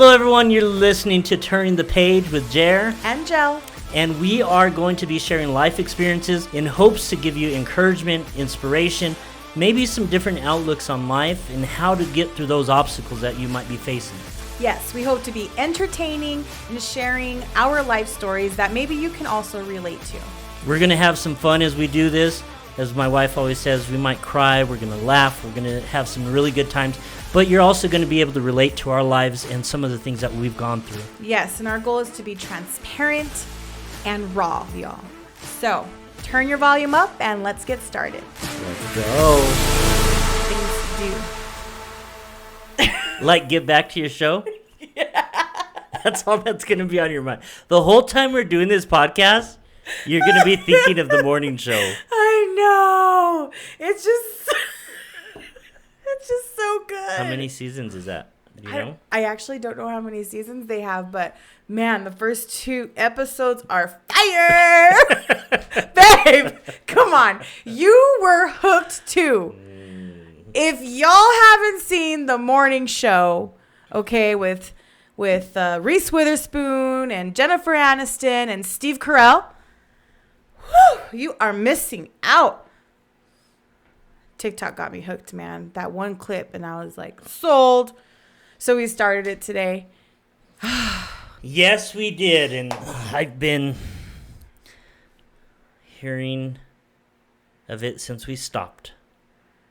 Hello everyone, you're listening to Turning the Page with Jer and Jel. And we are going to be sharing life experiences in hopes to give you encouragement, inspiration, maybe some different outlooks on life and how to get through those obstacles that you might be facing. Yes, we hope to be entertaining and sharing our life stories that maybe you can also relate to. We're going to have some fun as we do this. As my wife always says, we might cry, we're going to laugh, we're going to have some really good times, but you're also going to be able to relate to our lives and some of the things that we've gone through. Yes, and our goal is to be transparent and raw, y'all. So, turn your volume up and let's get started. Let's go. Things to do. Like, get back to your show? Yeah. That's all that's going to be on your mind. The whole time we're doing this podcast, you're going to be thinking of the morning show. I know. It's just so good. How many seasons is that? Do you know? I actually don't know how many seasons they have, but man, the first 2 episodes are fire. Babe, come on. You were hooked too. If y'all haven't seen the morning show, okay, with Reese Witherspoon and Jennifer Aniston and Steve Carell, you are missing out. TikTok got me hooked, man. That one clip, and I was like, sold. So we started it today. Yes, we did. And I've been hearing of it since we stopped.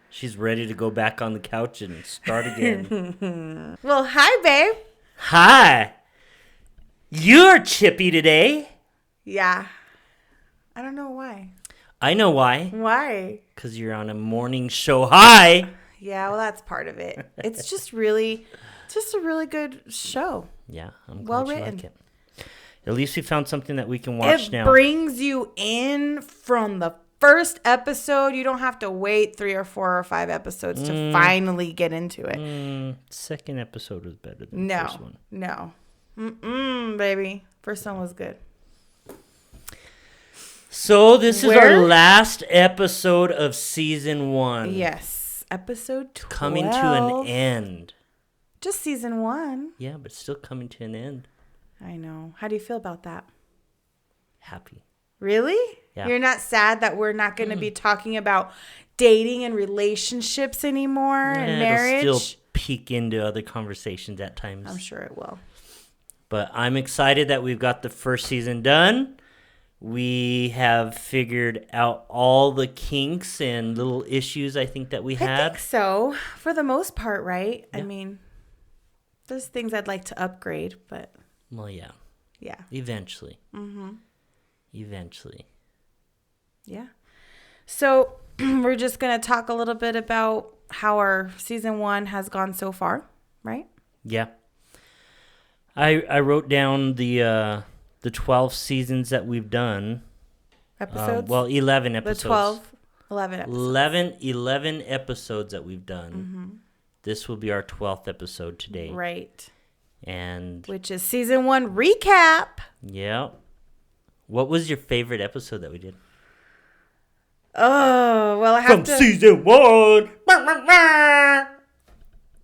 She's ready to go back on the couch and start again. Well, hi, babe. Hi. You're chippy today. Yeah. I don't know why. I know why. Why? Because you're on a morning show high. Yeah, well, that's part of it. It's just a really good show. Yeah, I'm well glad you written. like it. At least we found something that we can watch now. It brings you in from the first episode. You don't have to wait 3 or 4 or 5 episodes to finally get into it. Second episode was better than the first one. No. Baby. First one was good. So this is our last episode of season 1. Yes. Episode 12. Coming to an end. Just season 1. Yeah, but still coming to an end. I know. How do you feel about that? Happy. Really? Yeah. You're not sad that we're not going to be talking about dating and relationships anymore and marriage? It'll still peek into other conversations at times. I'm sure it will. But I'm excited that we've got the first season done. We have figured out all the kinks and little issues I think that we had. I think so. For the most part, right? Yeah. I mean, there's things I'd like to upgrade, but... Well, yeah. Yeah. Eventually. Mm-hmm. Eventually. Yeah. So we're just going to talk a little bit about how our season 1 has gone so far, right? Yeah. I wrote down the 12 seasons that we've done. Episodes? 11 episodes. 11 episodes. 11 episodes that we've done. Mm-hmm. This will be our 12th episode today. Right. And which is season 1 recap. Yeah. What was your favorite episode that we did? Oh, well, I have From season 1.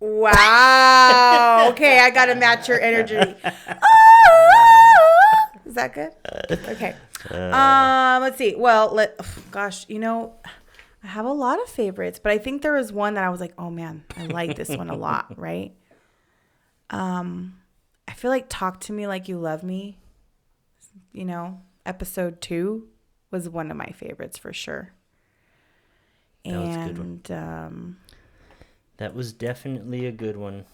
Wow. Okay, I got to match your energy. Is that good? Okay. Let's see. Well, gosh, I have a lot of favorites, but I think there was one that I was like, oh man, I like this one a lot, right? I feel like Talk to Me Like You Love Me, episode 2 was one of my favorites for sure. That was a good one. That was definitely a good one.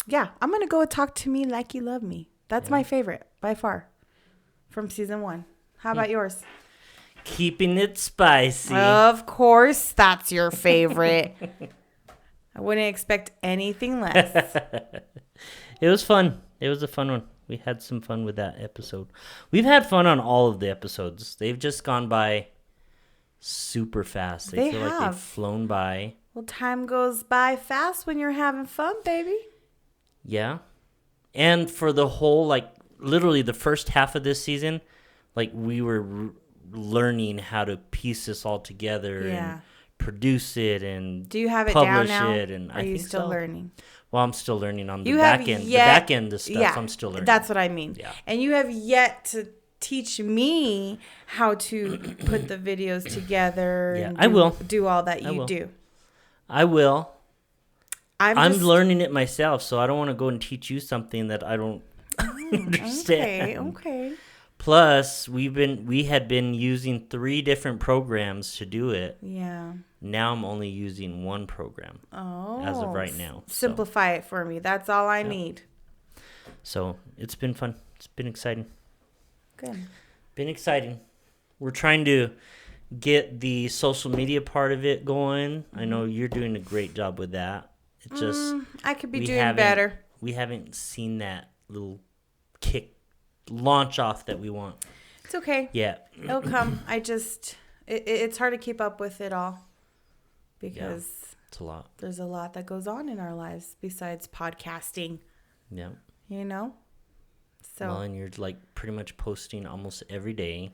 Yeah, I'm going to go with Talk to Me Like You Love Me. That's my favorite by far from season 1. How about yours? Keeping it spicy. Of course, that's your favorite. I wouldn't expect anything less. It was fun. It was a fun one. We had some fun with that episode. We've had fun on all of the episodes. They've just gone by super fast. They feel like they've flown by. Well, time goes by fast when you're having fun, baby. Yeah. And for the whole, literally the first half of this season, we were learning how to piece this all together and produce it and do you have it down now? And are you still learning? Well, I'm still learning on the back end. The back end of stuff, I'm still learning. That's what I mean. Yeah. And you have yet to teach me how to put the videos together. Yeah, and I will do all that you do. I will. I'm learning it myself, so I don't want to go and teach you something that I don't understand. Okay. Plus, we had been using 3 different programs to do it. Yeah. Now I'm only using one program. Oh. As of right now. Simplify it for me. That's all I need. So it's been fun. It's been exciting. Good. Been exciting. We're trying to get the social media part of it going. I know you're doing a great job with that. It just I could be doing better. We haven't seen that little launch off that we want. It's okay. Yeah. It'll come. It's hard to keep up with it all because it's a lot. There's a lot that goes on in our lives besides podcasting. Yeah. You know? So. Well, and you're like pretty much posting almost every day.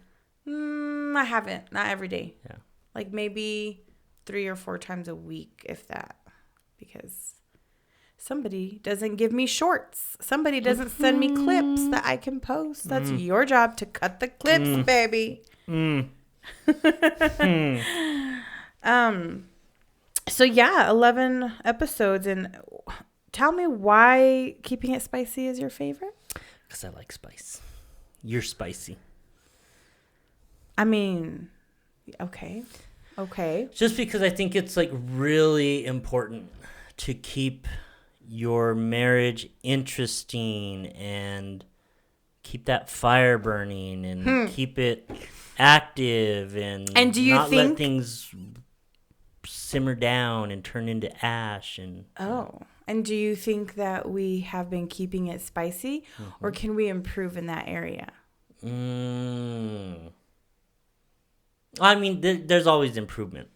I haven't. Not every day. Yeah. Like maybe 3 or 4 times a week, if that. Because somebody doesn't give me shorts. Somebody doesn't send me clips that I can post. That's your job to cut the clips, baby. So yeah, 11 episodes. And tell me why keeping it spicy is your favorite? Because I like spice. You're spicy. I mean, okay. Just because I think it's like really important to keep your marriage interesting and keep that fire burning and keep it active and do you not think... let things simmer down and turn into ash. And do you think that we have been keeping it spicy or can we improve in that area? I mean, there's always improvement.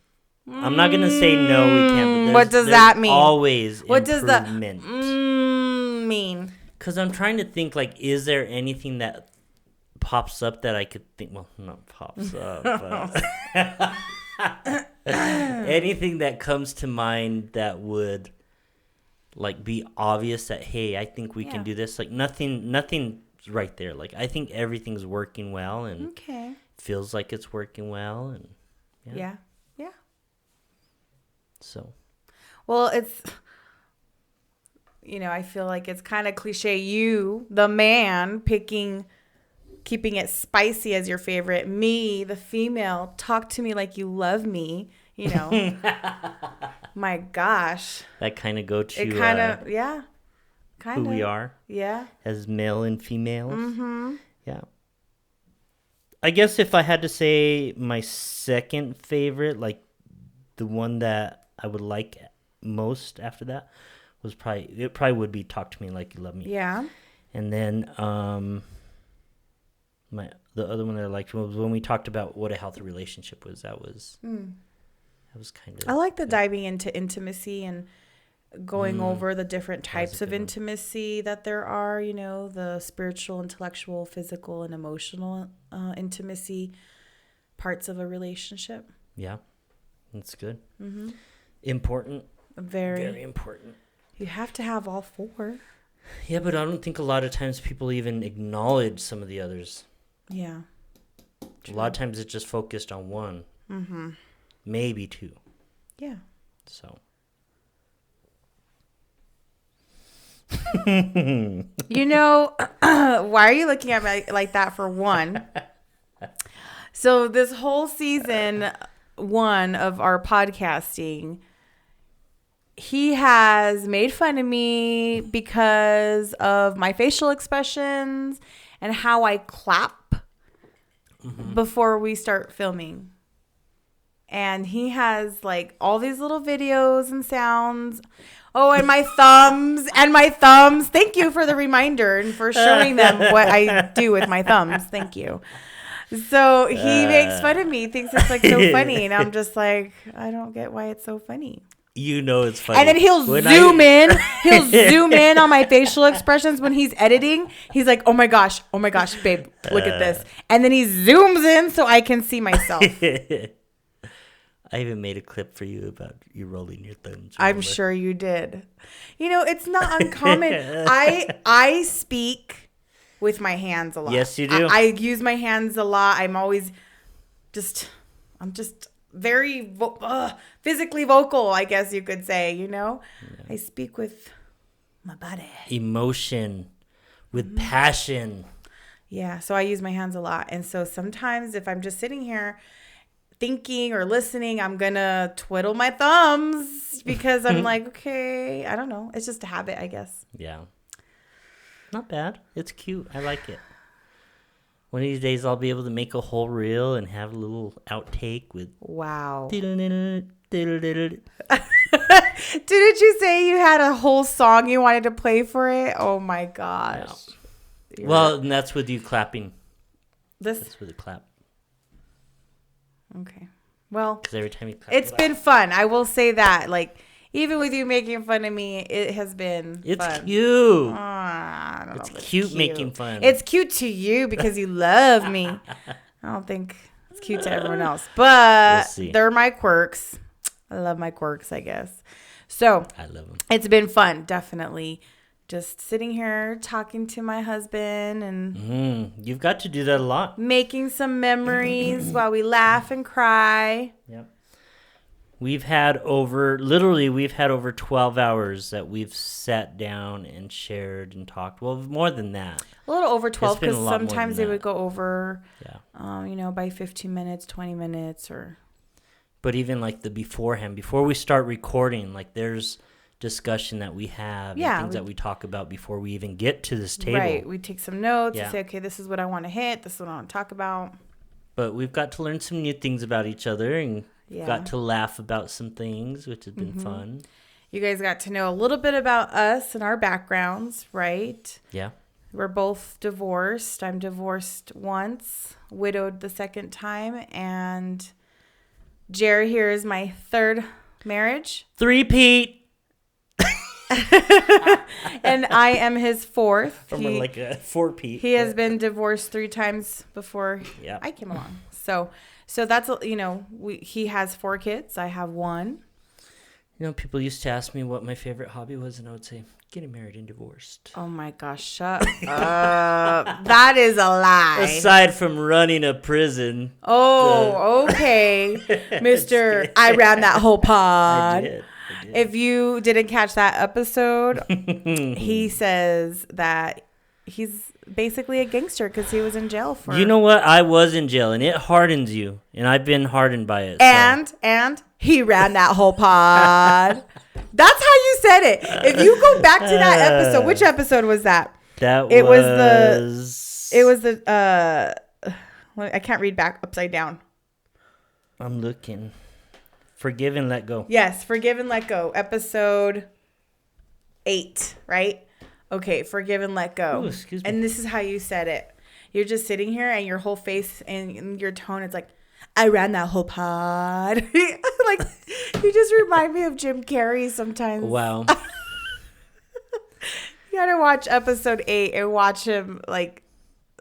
I'm not going to say no, we can't. But what does that mean? Always what improvement. What does that mean? Because I'm trying to think, like, is there anything that pops up that I could think? Well, not pops up. Anything that comes to mind that would, like, be obvious that, hey, I think we can do this. Like, nothing's right there. Like, I think everything's working well and feels like it's working well. And yeah. So, well, it's, I feel like it's kind of cliche. You, the man, keeping it spicy as your favorite. Me, the female, talk to me like you love me. My gosh. That kind of go to it kind of who we are. Yeah. As male and females. Mm-hmm. Yeah. I guess if I had to say my second favorite, like the one that I would like most after that was probably would be Talk to Me Like You Love Me. Yeah. And then the other one that I liked was when we talked about what a healthy relationship was. That was kind of. I like the diving into intimacy and going over the different types of intimacy that there are. The spiritual, intellectual, physical, and emotional intimacy parts of a relationship. Yeah, that's good. Mm-hmm. Important. Very important. You have to have all 4. Yeah, but I don't think a lot of times people even acknowledge some of the others. Yeah. True. A lot of times it's just focused on one. Mm-hmm. Maybe 2. Yeah. So. Why are you looking at me like that for one? So this whole season 1 of our podcasting, he has made fun of me because of my facial expressions and how I clap before we start filming. And he has like all these little videos and sounds. Oh, and my thumbs. Thank you for the reminder and for showing them what I do with my thumbs. Thank you. So he makes fun of me, thinks it's like so funny. And I'm just like, I don't get why it's so funny. It's funny. And then he'll zoom in. He'll zoom in on my facial expressions when he's editing. He's like, oh my gosh, babe, look at this. And then he zooms in so I can see myself. I even made a clip for you about you rolling your thumbs. I'm sure you did. It's not uncommon. I speak with my hands a lot. Yes, you do. I use my hands a lot. I'm just very physically vocal, I guess you could say, Yeah. I speak with my body. Emotion, with passion. Yeah, so I use my hands a lot. And so sometimes if I'm just sitting here thinking or listening, I'm going to twiddle my thumbs because I'm like, okay, I don't know. It's just a habit, I guess. Yeah. Not bad. It's cute. I like it. One of these days I'll be able to make a whole reel and have a little outtake with... Wow. Didn't you say you had a whole song you wanted to play for it? Oh my gosh. Yeah. Well, and that's with you clapping. That's with a clap. Okay. Well, because every time you clap, it's been fun. I will say that. Like, even with you making fun of me, it has been fun. It's cute. I don't know it's cute making fun. It's cute to you because you love me. I don't think it's cute to everyone else. But they're my quirks. I love my quirks, I guess. So I love them. It's been fun, definitely. Just sitting here talking to my husband and you've got to do that a lot. Making some memories while we laugh and cry. Yep. We've had over 12 hours that we've sat down and shared and talked. Well, more than that. A little over 12 because sometimes they would go over, by 15 minutes, 20 minutes or. But even like the beforehand, before we start recording, like there's discussion that we have and things that we talk about before we even get to this table. Right. We take some notes and say, okay, this is what I want to hit. This is what I want to talk about. But we've got to learn some new things about each other and got to laugh about some things, which has been fun. You guys got to know a little bit about us and our backgrounds, right? Yeah. We're both divorced. I'm divorced once, widowed the second time, and Jerry here is my third marriage. Three-peat. And I am his fourth. From like a four-peat. He has been divorced 3 times before I came along. So that's, he has 4 kids. I have 1. People used to ask me what my favorite hobby was, and I would say, getting married and divorced. Oh, my gosh. Shut up. That is a lie. Aside from running a prison. Oh, okay. Mr. I ran that whole pod. I did. If you didn't catch that episode, he says that he's basically a gangster because he was in jail for... You know what? I was in jail, and it hardens you, and I've been hardened by it. And he ran that whole pod. That's how you said it. If you go back to that episode, which episode was that? It was the I can't read back upside down. I'm looking. Forgive and Let Go. Yes, Forgive and Let Go. Episode 8, right? Okay, Forgive and Let Go. Ooh, excuse me. And this is how you said it. You're just sitting here and your whole face and your tone, it's like, I ran that whole pod. Like, you just remind me of Jim Carrey sometimes. Wow. You gotta watch episode 8 and watch him, like,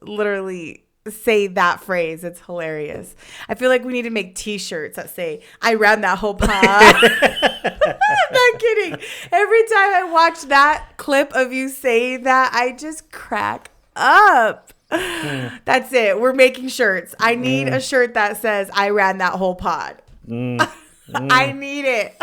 literally say that phrase. It's hilarious. I feel like we need to make t-shirts that say, I ran that whole pod. I'm not kidding. Every time I watch that clip of you saying that, I just crack up. That's it. We're making shirts. I need a shirt that says, I ran that whole pod. I need it.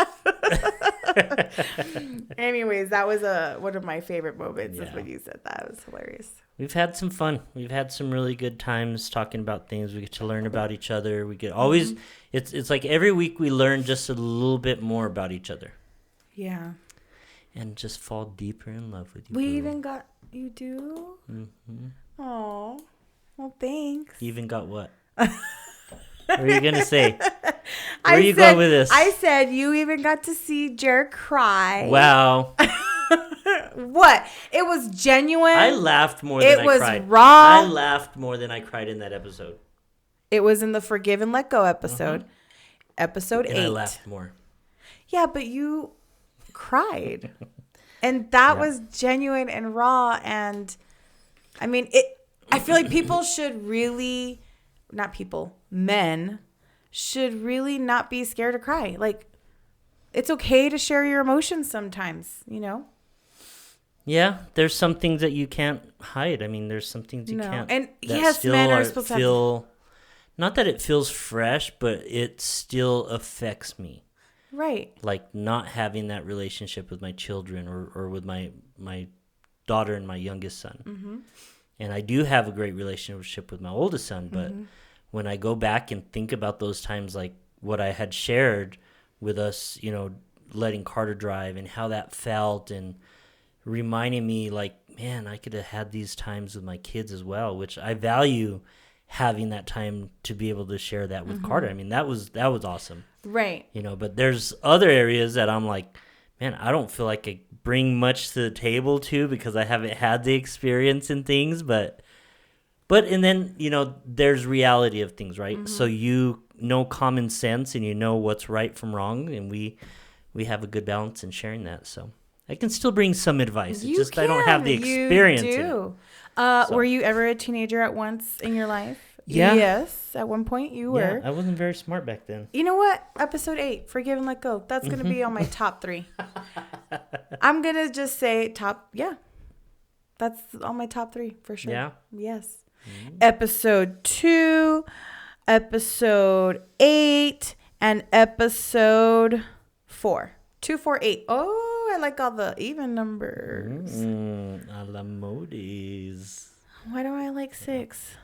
Anyways, that was one of my favorite moments. Is when you said that. It was hilarious. We've had some fun. We've had some really good times talking about things. We get to learn about each other. We get always it's like every week we learn just a little bit more about each other. Yeah. And just fall deeper in love with you. You do? Mm-hmm. Oh, well, thanks. You even got what? What are you going to say? Where are you going with this? I said you even got to see Jared cry. Wow. What? It was genuine. I laughed more than I cried. It was raw. I laughed more than I cried in that episode. It was in the Forgive and Let Go episode. Episode 8. I laughed more. Yeah, but you cried. And that was genuine and raw. And I mean, I feel like people should really, men should really not be scared to cry. Like, it's okay to share your emotions sometimes, you know? Yeah, there's some things that you can't hide. I mean, there's some things you can't. And yes, men are supposed to feel. Not that it feels fresh, but it still affects me. Right. Like not having that relationship with my children or with my daughter and my youngest son. Mm-hmm. And I do have a great relationship with my oldest son, but when I go back and think about those times, like what I had shared with us, you know, letting Carter drive and how that felt, and reminding me like, man, I could have had these times with my kids as well, which I value having that time to be able to share that with Carter. I mean, that was awesome. Right. You know, but there's other areas that I'm like, man, I don't feel like I bring much to the table too, because I haven't had the experience in things, but and then, you know, there's reality of things, right? So you know common sense and you know what's right from wrong, and we have a good balance in sharing that. So I can still bring some advice. It's just I don't have the experience. You do. Were you ever a teenager at once in your life? Yeah. Yes, at one point you were. I wasn't very smart back then. You know what? Episode 8, Forgive and Let Go. That's going to be on my top 3. I'm going to just say that's on my top 3 for sure. Yeah. Yes. Episode 2, episode 8, and episode 4. 2, 4, 8. Oh, I like all the even numbers. A la modis. Why do I like 6?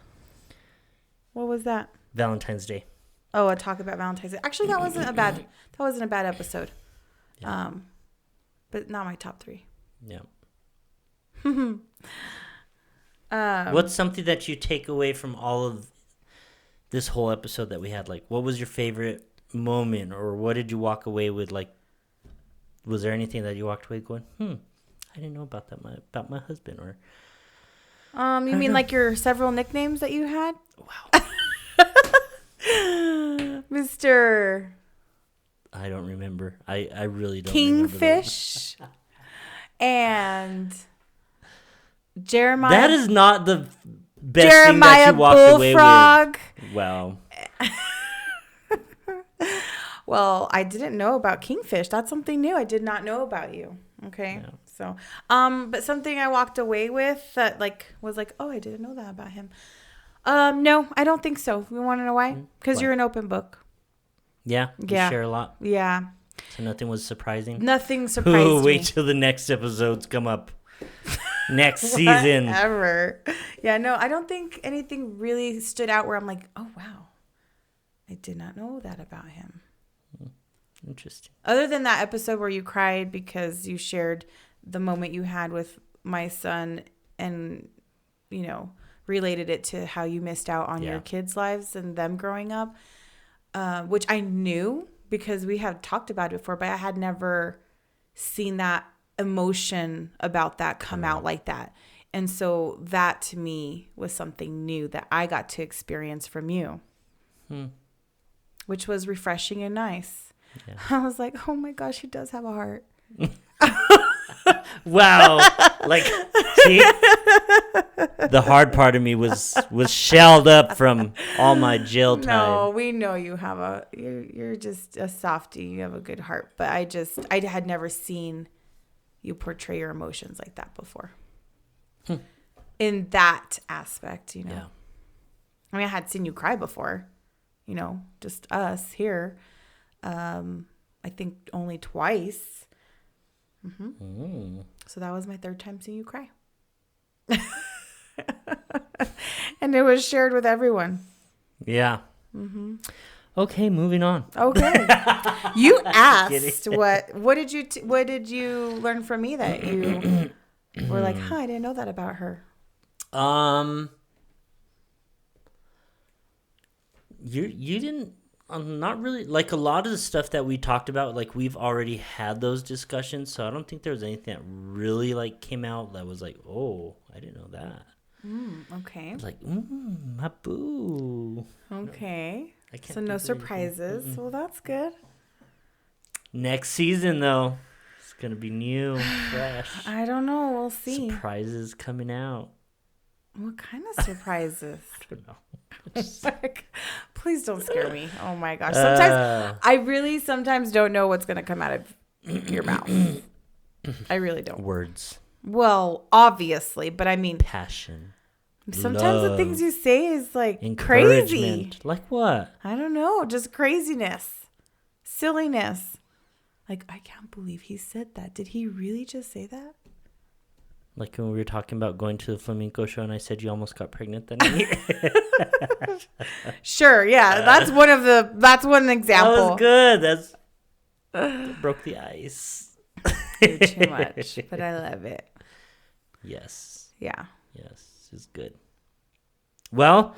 What was that? Valentine's Day. Oh, a talk about Valentine's Day. Actually, that wasn't a bad episode. Yeah. But not my top 3. Yeah. What's something that you take away from all of this whole episode that we had? Like, what was your favorite moment, or what did you walk away with? Like, was there anything that you walked away going, I didn't know about that about my husband? Or you mean like your several nicknames that you had? Wow. Mr. I don't remember. I really don't Kingfish and Jeremiah. That is not the best Jeremiah thing that you walked Bullfrog. away with. Wow. Well, I didn't know about Kingfish. That's something new. I did not know about you. Okay. Yeah. So, but something I walked away with that was like, oh, I didn't know that about him. No, I don't think so. You want to know why? Because you're an open book. Yeah. You share a lot. Yeah. So nothing was surprising. Nothing surprised me. Wait till the next episodes come up. Next season. Whatever. Yeah, no, I don't think anything really stood out where I'm like, oh, wow. I did not know that about him. Interesting. Other than that episode where you cried because you shared the moment you had with my son and, you know, related it to how you missed out on your kids' lives and them growing up, which I knew because we have talked about it before, but I had never seen that emotion about that come out like that. And so that to me was something new that I got to experience from you, which was refreshing and nice. Yeah. I was like, oh my gosh, he does have a heart. Wow. Like, see, the hard part of me was shelled up from all my jail time. No, we know you have you're just a softie. You have a good heart. But I had never seen you portray your emotions like that before. In that aspect, you know. Yeah. I mean, I had seen you cry before, you know, just us here. I think only twice. So that was my 3rd time seeing you cry. And it was shared with everyone. Yeah. Okay, moving on. Okay. You asked what did you learn from me that you were like, I didn't know that about her. You didn't. Not really. Like, a lot of the stuff that we talked about, like, we've already had those discussions, so I don't think there was anything that really, like, came out that was like, oh, I didn't know that. Okay. Like, my boo. Okay. So no surprises. Well, that's good. Next season, though, it's going to be new, fresh. I don't know. We'll see. Surprises coming out. What kind of surprises? I don't know. Please don't scare me. Oh my gosh. Sometimes I really sometimes don't know what's gonna come out of your mouth. I really don't. Words. Well, obviously, but I mean Passion. Sometimes the things you say is like crazy. Like what? I don't know. Just craziness. Silliness. Like, I can't believe he said that. Did he really just say that? Like when we were talking about going to the flamenco show and I said you almost got pregnant that night. Sure, yeah. That's one example. That was good. That broke the ice. You're too much, but I love it. Yes. Yeah. Yes, it's good. Well,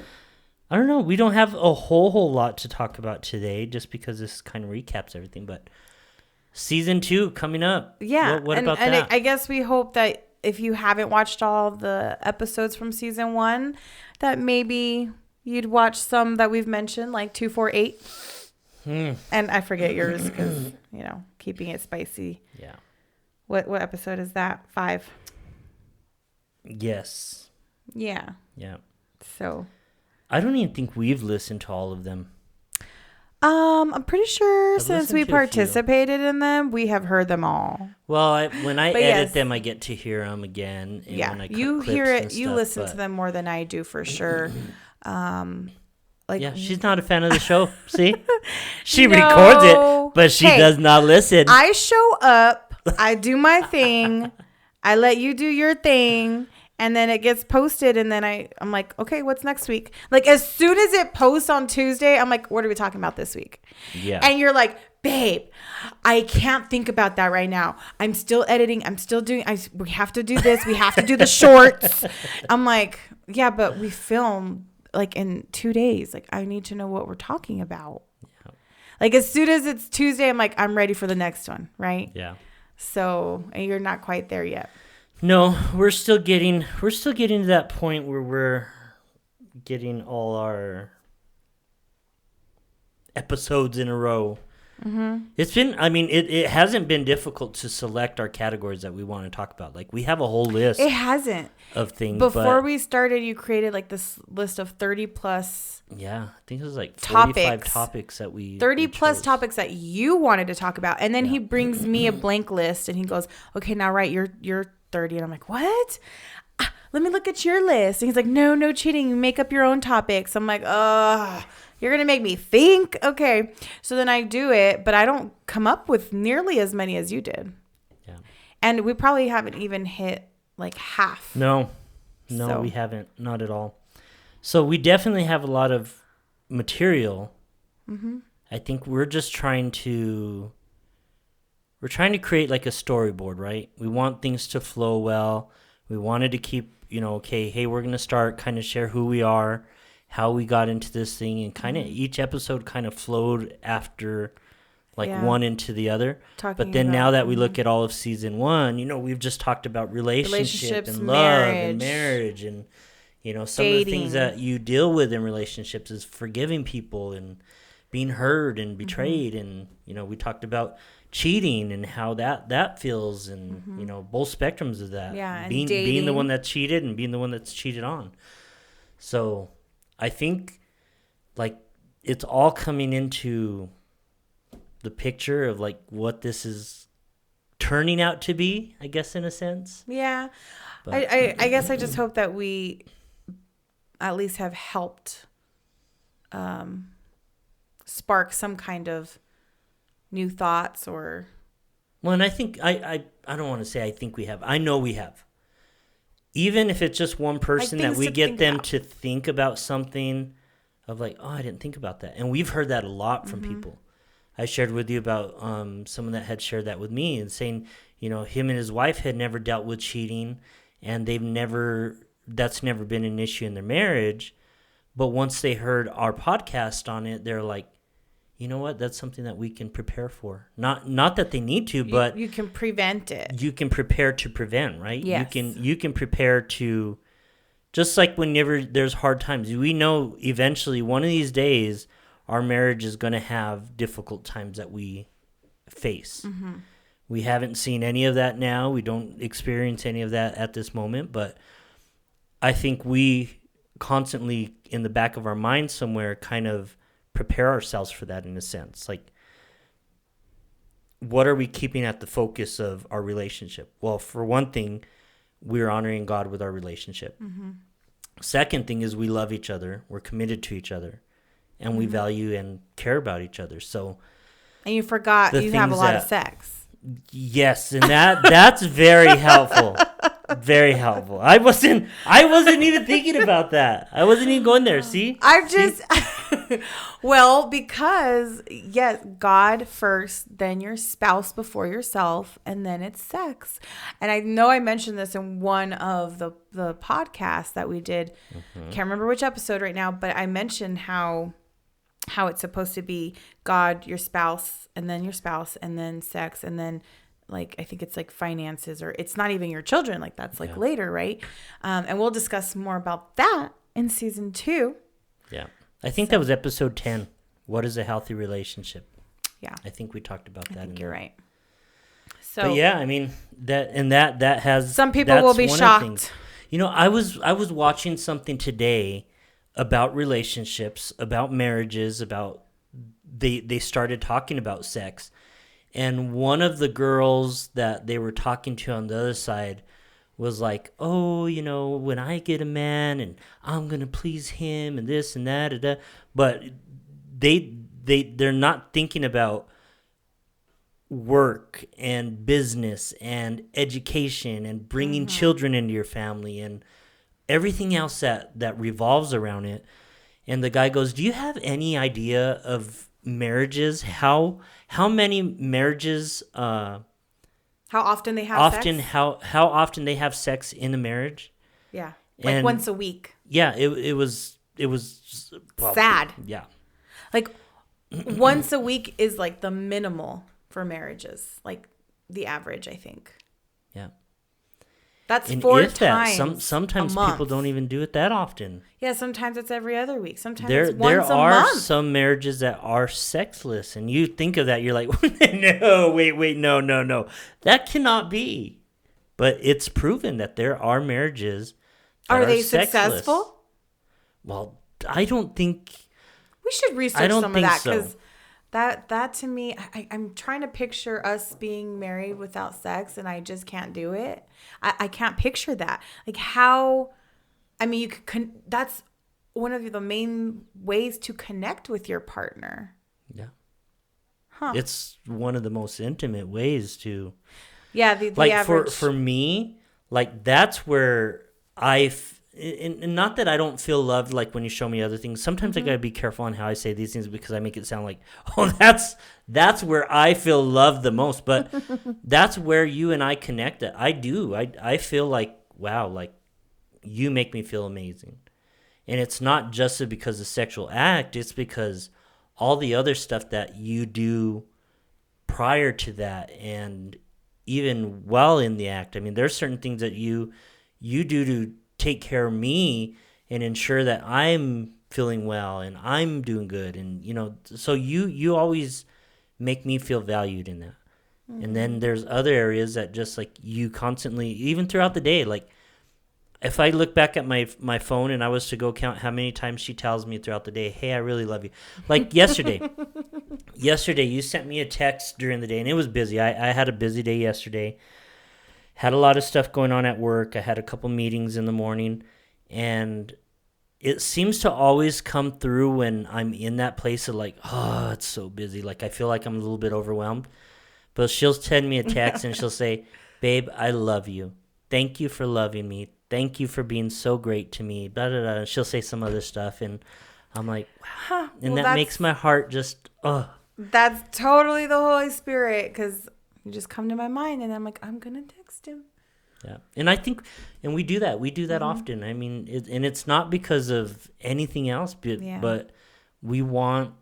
I don't know. We don't have a whole lot to talk about today just because this kind of recaps everything, but season 2 coming up. Yeah. What about that? I guess we hope that if you haven't watched all the episodes from season 1, that maybe you'd watch some that we've mentioned, like 2, 4, 8. And I forget yours because, keeping it spicy. Yeah. What episode is that? 5. Yes. Yeah. Yeah. So. I don't even think we've listened to all of them. I'm pretty sure since we participated in them, we have heard them all. Well, when I edit them, I get to hear them again. And yeah, when I you hear it. You stuff, listen to them more than I do for sure. She's not a fan of the show. See, she records it, but she does not listen. I show up. I do my thing. I let you do your thing. And then it gets posted, and then I'm like, okay, what's next week? Like, as soon as it posts on Tuesday, I'm like, what are we talking about this week? Yeah. And you're like, babe, I can't think about that right now. I'm still editing. I'm still doing, we have to do this. We have to do the shorts. I'm like, yeah, but we film, like, in 2 days. Like, I need to know what we're talking about. Yeah. Like, as soon as it's Tuesday, I'm like, I'm ready for the next one, right? Yeah. So, and you're not quite there yet. No, we're still getting to that point where we're getting all our episodes in a row. Mm-hmm. It hasn't been difficult to select our categories that we want to talk about. Like, we have a whole list. It hasn't. Of things. Before we started, you created like this list of 30 plus. Yeah, I think it was like 45 topics that we 30 plus topics that you wanted to talk about. And then he brings me a blank list and he goes, okay, now write your 30. And I'm like, what? Let me look at your list. And he's like, no cheating. You make up your own topics. I'm like, you're going to make me think? Okay. So then I do it, but I don't come up with nearly as many as you did. Yeah. And we probably haven't even hit like half. No, we haven't. Not at all. So we definitely have a lot of material. Mm-hmm. I think we're just trying to create like a storyboard, right? We want things to flow well. We wanted to keep, hey, we're going to start, kind of share who we are, how we got into this thing, and kind of each episode kind of flowed after one into the other. But then now that we look at all of season 1, we've just talked about relationships and love and marriage and, some dating. of the things that you deal with in relationships is forgiving people and being hurt and betrayed. And, we talked about cheating and how that feels and, both spectrums of that. Yeah, being the one that's cheated and being the one that's cheated on. So I think, like, it's all coming into the picture of, like, what this is turning out to be, I guess, in a sense. Yeah. But I guess I just hope that we at least have helped spark some kind of new thoughts or... Well, and I think, I don't want to say I think we have. I know we have. Even if it's just one person that we get them to think about something of like, oh, I didn't think about that. And we've heard that a lot from people. I shared with you about someone that had shared that with me and saying, him and his wife had never dealt with cheating and that's never been an issue in their marriage. But once they heard our podcast on it, they're like, you know what? That's something that we can prepare for. Not that they need to, but you can prevent it. You can prepare to prevent, right? Yes. You can prepare to, just like whenever there's hard times. We know eventually one of these days our marriage is going to have difficult times that we face. Mm-hmm. We haven't seen any of that now. We don't experience any of that at this moment, but I think we constantly in the back of our mind somewhere kind of prepare ourselves for that in a sense. Like, what are we keeping at the focus of our relationship? Well, for one thing, we're honoring God with our relationship. Mm-hmm. Second thing is we love each other. We're committed to each other, and we value and care about each other. So, and you forgot you have a lot of sex. Yes, and that's very helpful. Very helpful. I wasn't even thinking about that. I wasn't even going there. See? Well, because yes, God first, then your spouse before yourself, and then it's sex. And I know I mentioned this in one of the podcasts that we did. Mm-hmm. Can't remember which episode right now, but I mentioned how it's supposed to be God, your spouse, and then sex, and then like I think it's like finances, or it's not even your children, like that's like later, right? And we'll discuss more about that in season 2. Yeah, I think that was episode 10. What is a healthy relationship? Yeah, I think we talked about that. I think you're right. So, but yeah, I mean that has some people will be shocked. You know, I was watching something today about relationships, about marriages, about they started talking about sex. And one of the girls that they were talking to on the other side was like, oh, you know, when I get a man and I'm going to please him and this and that. And that. But they're not thinking about work and business and education and bringing children into your family and everything else that revolves around it. And the guy goes, do you have any idea of marriages, how many marriages how often they have sex? How often they have sex in a marriage? Yeah. Like and once a week. Yeah, it was sad. Yeah. Like once a week is like the minimal for marriages, like the average, I think. Yeah. That's and 4 times. Sometimes people don't even do it that often. Yeah, sometimes it's every other week. Sometimes it's once a month. There are some marriages that are sexless, and you think of that, you're like, no, wait, no. That cannot be. But it's proven that there are marriages that are they sexless. Successful? Well, I don't think... We should research some of that, because that to me, I'm trying to picture us being married without sex, and I just can't do it. I can't picture that. Like how, I mean, you could. That's one of the main ways to connect with your partner. Yeah. Huh. It's one of the most intimate ways to. Yeah, the like average. for me, like that's where and not that I don't feel loved, like when you show me other things. Sometimes I gotta be careful on how I say these things, because I make it sound like, oh, that's where I feel loved the most. But that's where you and I connect. I do. I feel like, wow, like you make me feel amazing. And it's not just because of sexual act. It's because all the other stuff that you do prior to that, and even while in the act. I mean, there's certain things that you do to take care of me and ensure that I'm feeling well and I'm doing good. And, you know, so you always make me feel valued in that. Mm-hmm. And then there's other areas that just like you constantly, even throughout the day, like if I look back at my phone and I was to go count how many times she tells me throughout the day, hey, I really love you. Like yesterday you sent me a text during the day, and it was busy. I had a busy day yesterday. Had a lot of stuff going on at work. I had a couple meetings in the morning, and it seems to always come through when I'm in that place of like, oh, it's so busy. Like I feel like I'm a little bit overwhelmed. But she'll send me a text and she'll say, babe, I love you. Thank you for loving me. Thank you for being so great to me. Blah, blah, blah. And she'll say some other stuff, and I'm like, wow. And that makes my heart just, oh. That's totally the Holy Spirit, because you just come to my mind, and I'm like, I'm going to text him. Yeah. And I think, and we do that. We do that often. I mean, and it's not because of anything else, but we want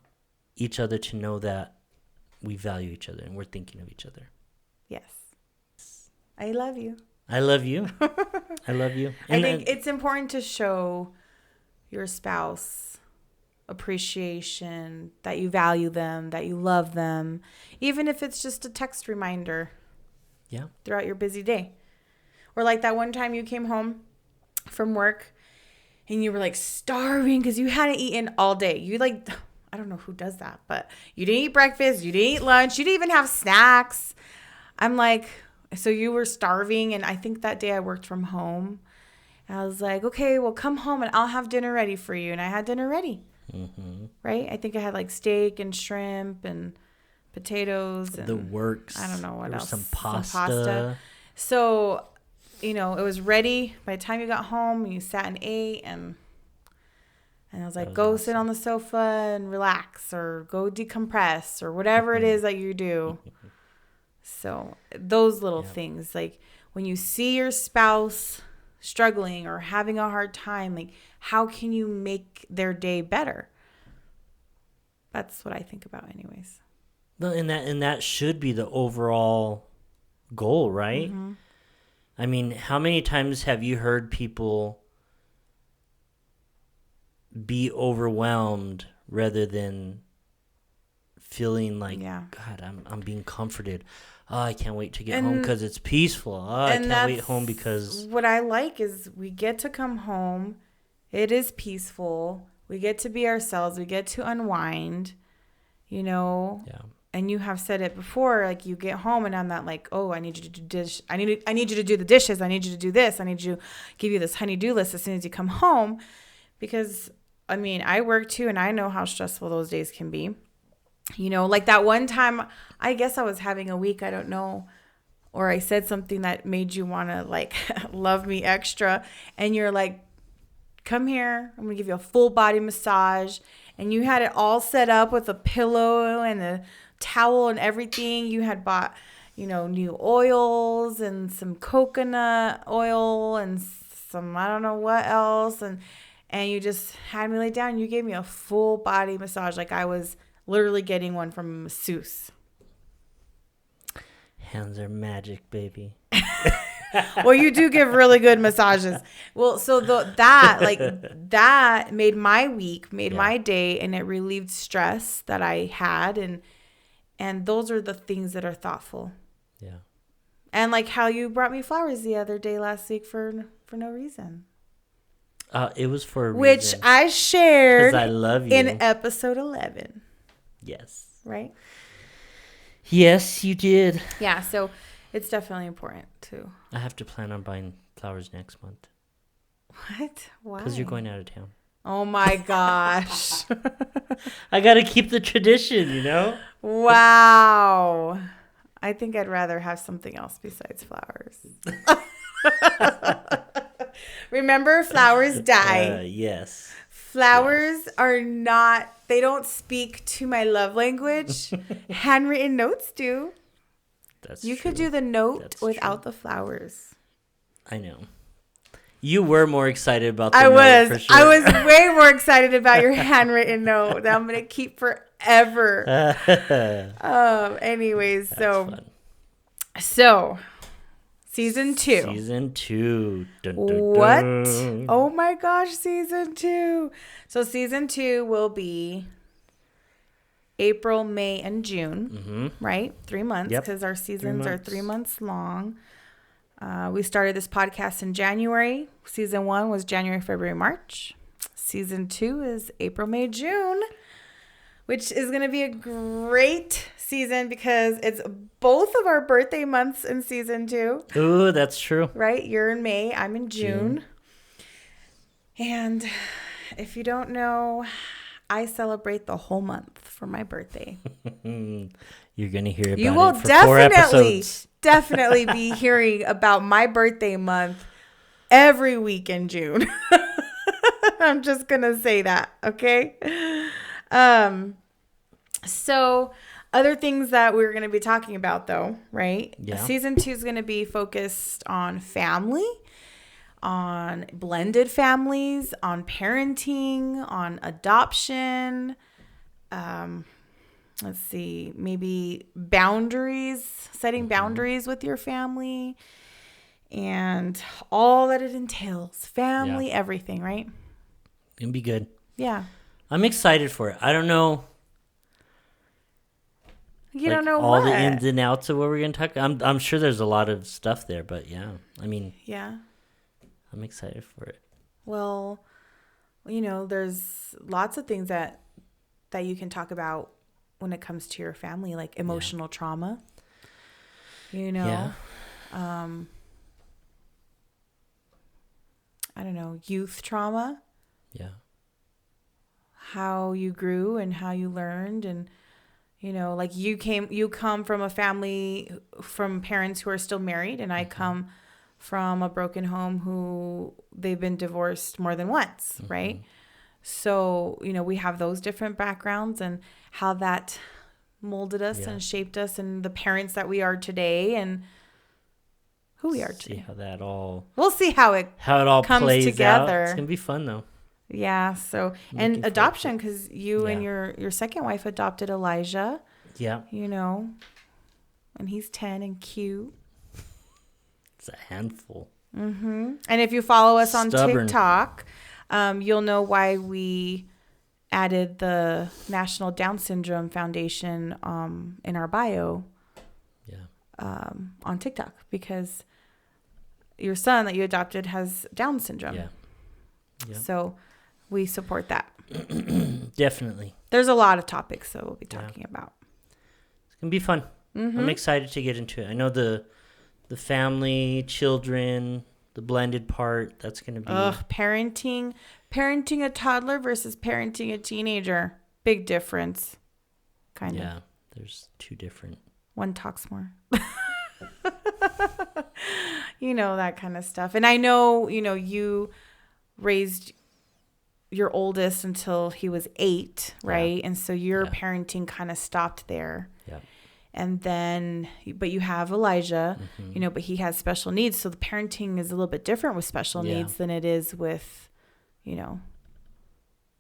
each other to know that we value each other and we're thinking of each other. Yes. I love you. I love you. I love you. And I think it's important to show your spouse appreciation, that you value them, that you love them, even if it's just a text reminder. Yeah. Throughout your busy day. Or like that one time you came home from work and you were like starving because you hadn't eaten all day. You like, I don't know who does that, but you didn't eat breakfast, you didn't eat lunch, you didn't even have snacks. I'm like, so you were starving. And I think that day I worked from home. And I was like, okay, well, come home and I'll have dinner ready for you. And I had dinner ready. Mm-hmm. Right? I think I had like steak and shrimp and potatoes. And the works. I don't know what else. Some pasta. So, it was ready by the time you got home. You sat and ate. And I was like, go awesome. Sit on the sofa and relax, or go decompress, or whatever it is that you do. So those little things, like when you see your spouse struggling or having a hard time, like how can you make their day better? That's what I think about anyways. Well, and that should be the overall goal, right? Mm-hmm. I mean, how many times have you heard people be overwhelmed rather than feeling like, God, I'm being comforted. Oh, I can't wait to get home because it's peaceful. Oh, I can't wait home because... What I like is we get to come home. It is peaceful. We get to be ourselves. We get to unwind, Yeah. And you have said it before, like you get home and I'm not like, oh, I need you to do dish. I need you to do the dishes. I need you to do this. I need you to give you this honey-do list as soon as you come home. Because, I mean, I work too and I know how stressful those days can be. Like that one time, I guess I was having a week, I don't know, or I said something that made you want to like love me extra. And you're like, come here, I'm going to give you a full body massage. And you had it all set up with a pillow and a towel and everything. You had bought, new oils and some coconut oil and some, I don't know what else. And you just had me lay down. You gave me a full body massage like I was literally getting one from a masseuse. Hands are magic, baby. Well, you do give really good massages. Well, so that made my week, my day, and it relieved stress that I had, and those are the things that are thoughtful. Yeah. And like how you brought me flowers the other day last week for no reason. It was for a which reason. I shared 'Cause I love you. in episode 11. Yes. Right? Yes, you did. Yeah, so it's definitely important too. I have to plan on buying flowers next month. What? Why? Because you're going out of town. Oh my gosh. I got to keep the tradition, Wow. I think I'd rather have something else besides flowers. Remember, flowers die. Yes. Flowers are not, they don't speak to my love language. Handwritten notes do. That's you true. could do the note That's without true. the flowers. I know. You were more excited about the note for sure. I was way more excited about your handwritten note that I'm going to keep forever. Anyways, so season 2. Season 2. Dun, dun, what? Dun. Oh my gosh, season 2. So season 2 will be April, May, and June, right? 3 months, because our seasons are 3 months long. We started this podcast in January. Season 1 was January, February, March. Season 2 is April, May, June, which is going to be a great season because it's both of our birthday months in season 2. Ooh, that's true. Right? You're in May. I'm in June. And if you don't know, I celebrate the whole month for my birthday. You're going to hear about you will it for 4 episodes. Definitely be hearing about my birthday month every week in June. I'm just going to say that, okay? So other things that we're going to be talking about though, right? Yeah. Season 2 is going to be focused on family, on blended families, on parenting, on adoption. Let's see, maybe boundaries, setting boundaries with your family and all that it entails. Family, everything, right? It'll be good. Yeah. I'm excited for it. I don't know. You don't know all what? the ins and outs of what we're going to talk. I'm sure there's a lot of stuff there, but yeah. I mean. Yeah. I'm excited for it. Well, there's lots of things that that you can talk about when it comes to your family, like emotional trauma, I don't know, youth trauma. Yeah. How you grew and how you learned, and like you come from a family, from parents who are still married, and I come from a broken home who they've been divorced more than once, right? So, we have those different backgrounds and how that molded us and shaped us, and the parents that we are today and who we are today. We'll see how it all comes plays together. Out. It's gonna be fun though. Yeah. So, and adoption, because you and your second wife adopted Elijah. Yeah. And he's 10 and cute. It's a handful. And if you follow us on TikTok, you'll know why we added the National Down Syndrome Foundation in our bio. Yeah. On TikTok, because your son that you adopted has Down syndrome. Yeah. So we support that. Definitely. There's a lot of topics that we'll be talking about. It's gonna be fun. I'm excited to get into it. I know the family, children, the blended part. That's gonna be parenting a toddler versus parenting a teenager. Big difference. Kind of. Yeah. There's two different. One talks more. That kind of stuff. And I know, you raised your oldest until he was 8, right? And so your parenting kind of stopped there. Yeah. And then, but you have Elijah, but he has special needs. So the parenting is a little bit different with special needs than it is with, Yeah,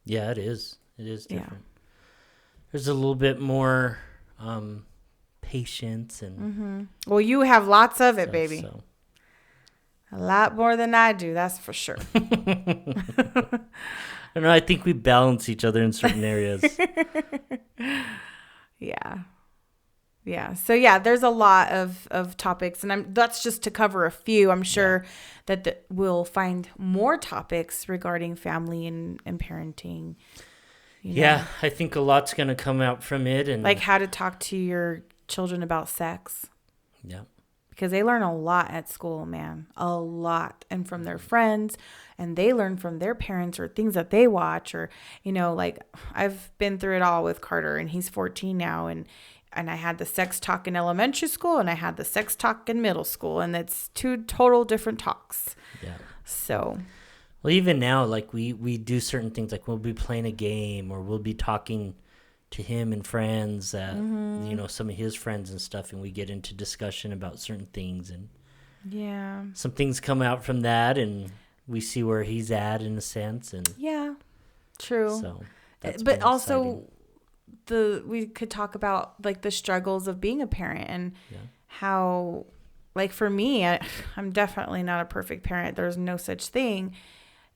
it is. It is different. There's a little bit more patience and. Well, you have lots of it, stuff, baby. So. A lot more than I do, that's for sure. I don't know. I think we balance each other in certain areas. Yeah. So there's a lot of topics, and that's just to cover a few. I'm sure that we'll find more topics regarding family and parenting. Yeah, I think a lot's going to come out from it, and like how to talk to your children about sex. Yeah. Because they learn a lot at school, man. A lot. And from their friends. And they learn from their parents or things that they watch. Or, like I've been through it all with Carter. And he's 14 now. And I had the sex talk in elementary school. And I had the sex talk in middle school. And it's two total different talks. Yeah. So. Well, even now, like we do certain things. Like we'll be playing a game. Or we'll be talking to him and friends that some of his friends and stuff, and we get into discussion about certain things, and some things come out from that, and we see where he's at in a sense, and true. So that's but also we could talk about like the struggles of being a parent and how, like for me, I'm definitely not a perfect parent. There's no such thing,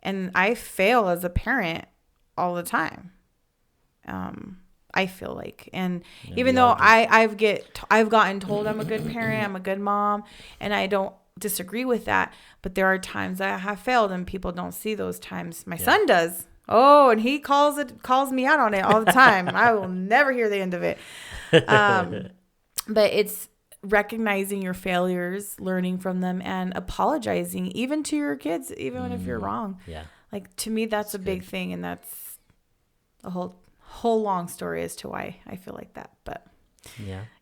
and I fail as a parent all the time. I feel like, and even though I've gotten told I'm a good parent, I'm a good mom, and I don't disagree with that, but there are times I have failed and people don't see those times. My son does. Oh, and he calls me out on it all the time. I will never hear the end of it. But it's recognizing your failures, learning from them, and apologizing even to your kids, even if you're wrong. Yeah. Like to me, that's a big thing, and that's a whole long story as to why I feel like that, but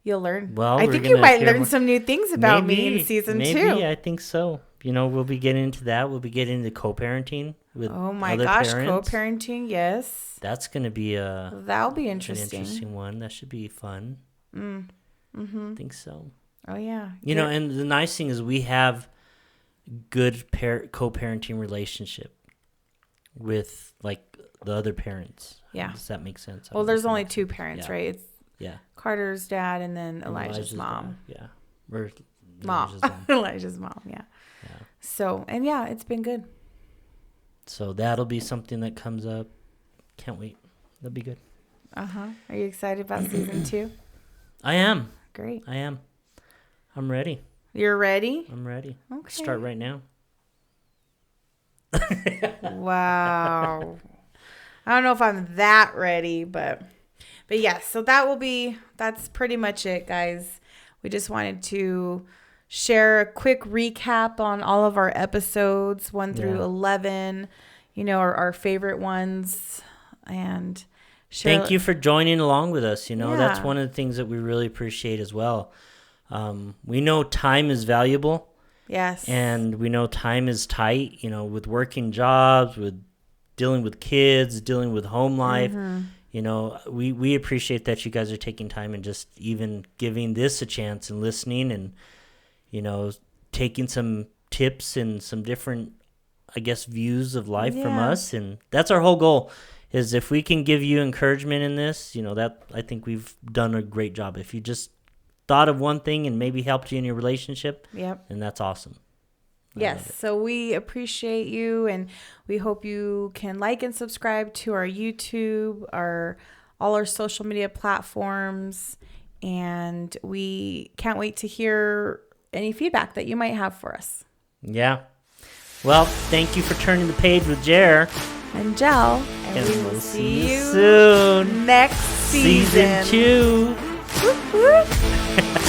you'll learn. Well, I think you might learn some new things about me in season 2. Maybe, I think so. We'll be getting into that. We'll be getting into co-parenting with other parents. Co-parenting, yes. That's going to be that'll be interesting. An interesting one. That should be fun. I think so. Oh yeah. And the nice thing is we have good co-parenting relationship with like the other parents. Yeah. Does that make sense? Well, there's only 2 parents, right? It's Yeah. Carter's dad and then Elijah's mom. Dad. Yeah. Or mom. Elijah's mom. Yeah. So, and it's been good. So that'll be something that comes up. Can't wait. That'll be good. Are you excited about season 2? I am. Great. I am. I'm ready. You're ready? I'm ready. Okay. Start right now. Wow. I don't know if I'm that ready, but But yes, so that's pretty much it, guys. We just wanted to share a quick recap on all of our episodes, 1 through 11, our favorite ones, and share. Thank you for joining along with us. That's one of the things that we really appreciate as well. We know time is valuable. Yes. And we know time is tight, with working jobs, with dealing with kids, dealing with home life. We appreciate that you guys are taking time and just even giving this a chance and listening and, taking some tips and some different, I guess, views of life from us. And that's our whole goal, is if we can give you encouragement in this, that I think we've done a great job. If you just thought of one thing and maybe helped you in your relationship, and that's awesome. Yes, so we appreciate you, and we hope you can like and subscribe to our YouTube, all our social media platforms, and we can't wait to hear any feedback that you might have for us. Yeah. Well, thank you for turning the page with Jer and Jel, and we will see you soon next season. Season 2.